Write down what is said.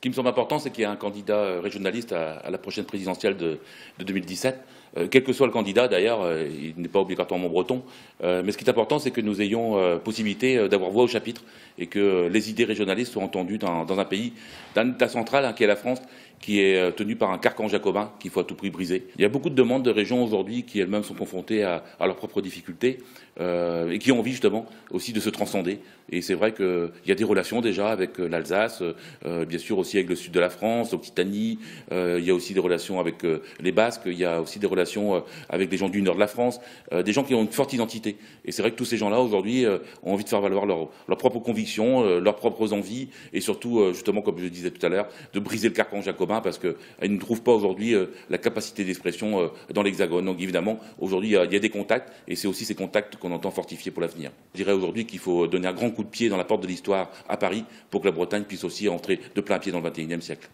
Ce qui me semble important, c'est qu'il y ait un candidat régionaliste à la prochaine présidentielle de 2017. Quel que soit le candidat, d'ailleurs, il n'est pas obligatoirement breton. Mais ce qui est important, c'est que nous ayons possibilité d'avoir voix au chapitre et que les idées régionalistes soient entendues dans un pays, d'un État central, qui est la France, qui est tenu par un carcan jacobin qu'il faut à tout prix briser. Il y a beaucoup de demandes de régions aujourd'hui qui elles-mêmes sont confrontées à leurs propres difficultés et qui ont envie justement aussi de se transcender. Et c'est vrai qu'il y a des relations déjà avec l'Alsace, bien sûr aussi avec le sud de la France, l'Occitanie, il y a aussi des relations avec les Basques, il y a aussi des relations avec des gens du nord de la France, des gens qui ont une forte identité. Et c'est vrai que tous ces gens-là aujourd'hui ont envie de faire valoir leurs propres convictions, leurs propres envies et surtout, justement, comme je le disais tout à l'heure, de briser le carcan jacobin parce qu'ils ne trouvent pas aujourd'hui la capacité d'expression dans l'Hexagone. Donc évidemment, aujourd'hui, il y a des contacts et c'est aussi ces contacts qu'on entend fortifier pour l'avenir. Je dirais aujourd'hui qu'il faut donner un grand coup de pied dans la porte de l'histoire à Paris pour que la Bretagne puisse aussi entrer de plein pied dans le XXIe siècle.